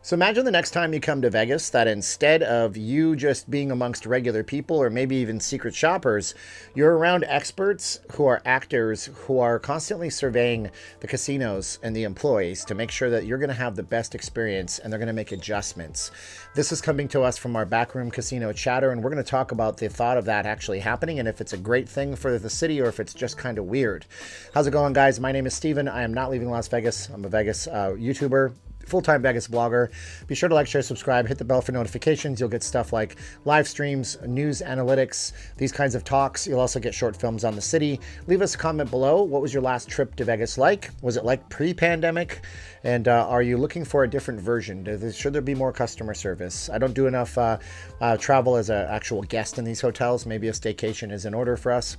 So imagine the next time you come to Vegas that instead of you just being amongst regular people or maybe even secret shoppers, you're around experts who are actors who are constantly surveying the casinos and the employees to make sure that you're going to have the best experience and they're going to make adjustments. This is coming to us from our backroom casino chatter, and we're going to talk about the thought of that actually happening and if it's a great thing for the city or if it's just kind of weird. How's it going, guys? My name is Steven. I am not leaving Las Vegas. I'm a Vegas YouTuber, full-time Vegas blogger. Be sure to like, share, subscribe, hit the bell for notifications. You'll get stuff like live streams, news analytics, these kinds of talks. You'll also get short films on the city. Leave us a comment below. What was your last trip to Vegas like? Was it like pre-pandemic? And are you looking for a different version? Should there be more customer service? I don't do enough travel as an actual guest in these hotels. Maybe a staycation is in order for us.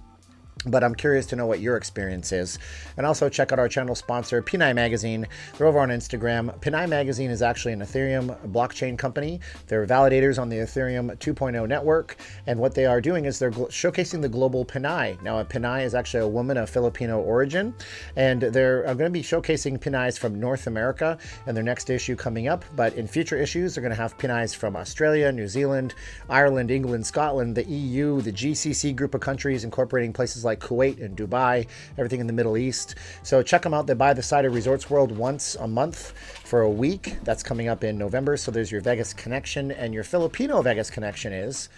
But I'm curious to know what your experience is. And also check out our channel sponsor, Pinay Magazine. They're over on Instagram. Pinay Magazine is actually an Ethereum blockchain company. They're validators on the Ethereum 2.0 network. And what they are doing is they're showcasing the global Pinay. Now, a Pinay is actually a woman of Filipino origin. And they're going to be showcasing Pinays from North America in their next issue coming up. But in future issues, they're going to have Pinays from Australia, New Zealand, Ireland, England, Scotland, the EU, the GCC group of countries, incorporating places like Kuwait and Dubai, everything in the Middle East. So check them out. They buy the side of Resorts World once a month for a week. That's coming up in November. So there's your Vegas connection, and your Filipino Vegas connection is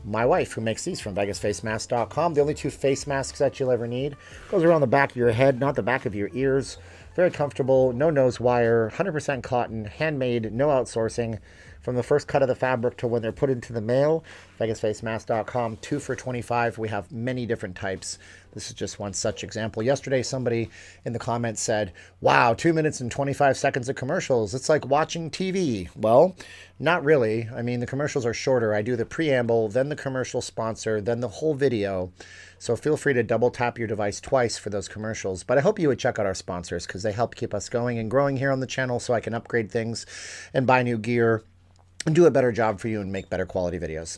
my wife, who makes these from VegasFaceMask.com. The only two face masks that you'll ever need. Goes around the back of your head, not the back of your ears. Very comfortable, no nose wire, 100% cotton, handmade, no outsourcing. From the first cut of the fabric to when they're put into the mail, VegasFaceMask.com, 2 for $25. We have many different types. This is just one such example. Yesterday, somebody in the comments said, wow, 2 minutes and 25 seconds of commercials. It's like watching TV. Well, not really. I mean, the commercials are shorter. I do the preamble, then the commercial sponsor, then the whole video. So feel free to double tap your device twice for those commercials. But I hope you would check out our sponsors because they help keep us going and growing here on the channel so I can upgrade things and buy new gear and do a better job for you and make better quality videos.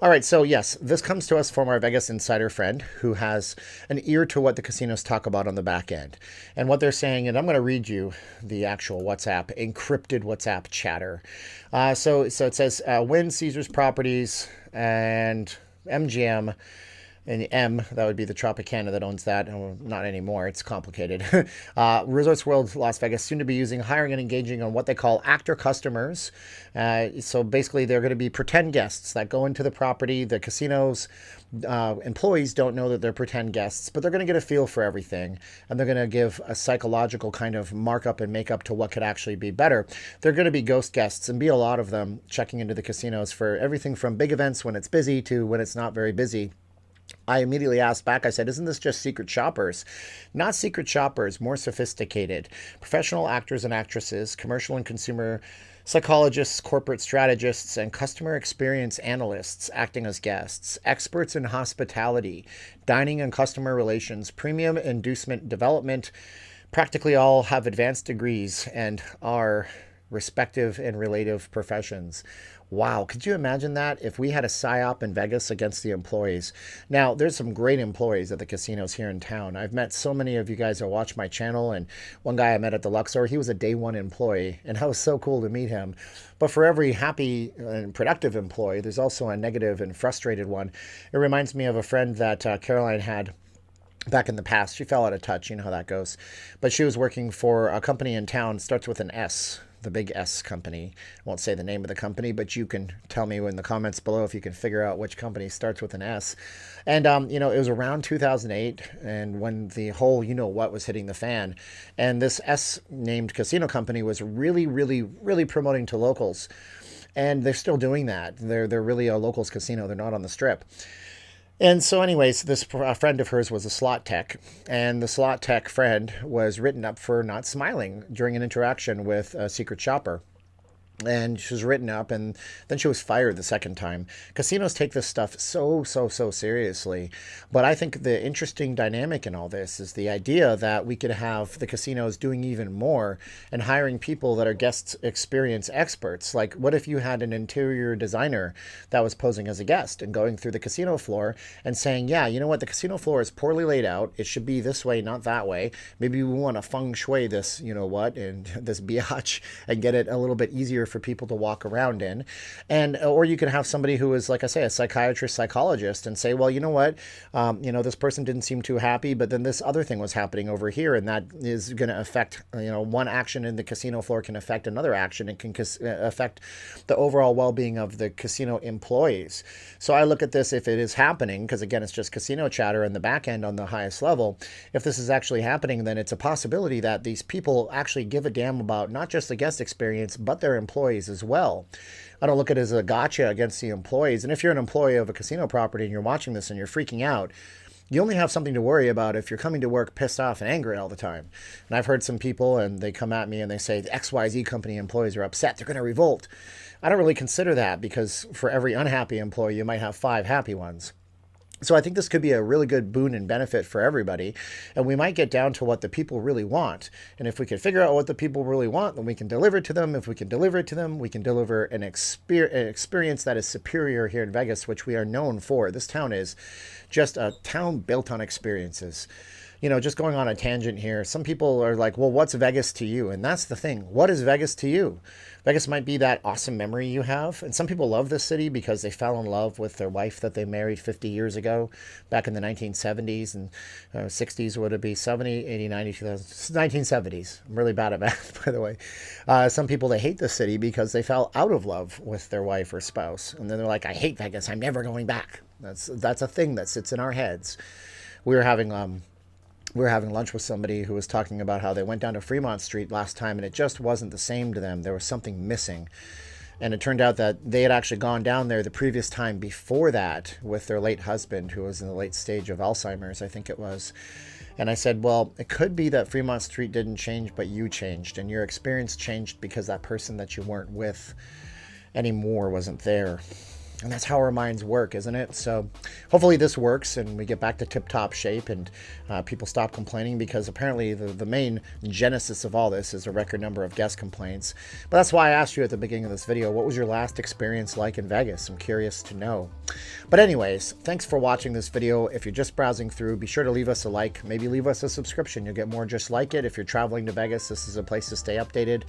All right, so yes, this comes to us from our Vegas insider friend who has an ear to what the casinos talk about on the back end. And what they're saying, and I'm going to read you the actual WhatsApp, encrypted WhatsApp chatter. So it says, Wynn, Caesars Properties, and MGM, and M, that would be the Tropicana that owns that. Oh, not anymore. It's complicated. Resorts World Las Vegas, soon to be using hiring and engaging on what they call actor customers. So basically, they're going to be pretend guests that go into the property. The casinos employees don't know that they're pretend guests, but they're going to get a feel for everything. And they're going to give a psychological kind of markup and makeup to what could actually be better. They're going to be ghost guests and be a lot of them checking into the casinos for everything from big events when it's busy to when it's not very busy. I immediately asked back, I said, isn't this just secret shoppers? Not secret shoppers, more sophisticated. Professional actors and actresses, commercial and consumer psychologists, corporate strategists, and customer experience analysts acting as guests. Experts in hospitality, dining and customer relations, premium inducement development. Practically all have advanced degrees and are respective and relative professions. Wow, could you imagine that if we had a PSYOP in Vegas against the employees? Now, there's some great employees at the casinos here in town. I've met so many of you guys that watch my channel, and one guy I met at the Luxor, he was a day one employee, and that was so cool to meet him. But for every happy and productive employee, there's also a negative and frustrated one. It reminds me of a friend that Caroline had back in the past. She fell out of touch, you know how that goes. But she was working for a company in town, starts with an S. The big S company. I won't say the name of the company, but you can tell me in the comments below if you can figure out which company starts with an S. And, it was around 2008 and when the whole you-know-what was hitting the fan. And this S-named casino company was really, really, really promoting to locals. And they're still doing that. They're really a locals casino. They're not on the strip. And so anyways, this friend of hers was a slot tech, and the slot tech friend was written up for not smiling during an interaction with a secret shopper. And she was written up, and then she was fired the second time. Casinos take this stuff so seriously. But I think the interesting dynamic in all this is the idea that we could have the casinos doing even more and hiring people that are guest experience experts. Like, what if you had an interior designer that was posing as a guest and going through the casino floor and saying, yeah, you know what, the casino floor is poorly laid out. It should be this way, not that way. Maybe we want to feng shui this, you know what, and this biatch and get it a little bit easier for people to walk around in. And or you can have somebody who is, like I say, a psychiatrist, psychologist, and say, well, you know what, this person didn't seem too happy, but then this other thing was happening over here, and that is going to affect, one action in the casino floor can affect another action. It can affect the overall well-being of the casino employees. So I look at this, if it is happening, because again, it's just casino chatter in the back end on the highest level. If this is actually happening, then it's a possibility that these people actually give a damn about not just the guest experience, but their employees as well. I don't look at it as a gotcha against the employees. And if you're an employee of a casino property and you're watching this and you're freaking out, you only have something to worry about if you're coming to work pissed off and angry all the time. And I've heard some people, and they come at me and they say, the XYZ company employees are upset, they're going to revolt. I don't really consider that, because for every unhappy employee, you might have 5 happy ones. So I think this could be a really good boon and benefit for everybody. And we might get down to what the people really want. And if we can figure out what the people really want, then we can deliver it to them. If we can deliver it to them, we can deliver an experience that is superior here in Vegas, which we are known for. This town is just a town built on experiences. Just going on a tangent here, some people are like, well, what's Vegas to you? And that's the thing. What is Vegas to you? Vegas might be that awesome memory you have. And some people love this city because they fell in love with their wife that they married 50 years ago, back in the 1970s and 60s. Would it be 70, 80, 90, 2000? 1970s. I'm really bad at math, by the way. Some people, they hate the city because they fell out of love with their wife or spouse. And then they're like, I hate Vegas. I'm never going back. That's a thing that sits in our heads. We were having lunch with somebody who was talking about how they went down to Fremont Street last time and it just wasn't the same to them. There was something missing. And it turned out that they had actually gone down there the previous time before that with their late husband, who was in the late stage of Alzheimer's, I think it was. And I said, well, it could be that Fremont Street didn't change, but you changed. And your experience changed because that person that you weren't with anymore wasn't there. And that's how our minds work, isn't it? So hopefully this works and we get back to tip-top shape and people stop complaining, because apparently the main genesis of all this is a record number of guest complaints. But that's why I asked you at the beginning of this video, what was your last experience like in Vegas? I'm curious to know. But anyways, thanks for watching this video. If you're just browsing through, be sure to leave us a like, maybe leave us a subscription. You'll get more just like it. If you're traveling to Vegas, this is a place to stay updated.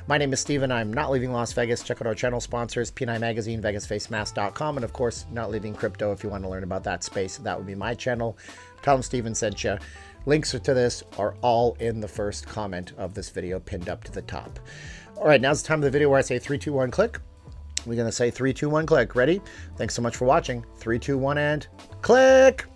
My name is Steven. I'm not leaving Las Vegas. Check out our channel sponsors, P9 Magazine, VegasFaceMask.com, and of course, Not Leaving Crypto. If you want to learn about that space, that would be my channel. Tell them Steven sent you. Links to this are all in the first comment of this video, pinned up to the top. All right, now's the time of the video where I say 3, 2, 1, click. We're going to say 3, 2, 1, click. Ready? Thanks so much for watching. 3, 2, 1, and click.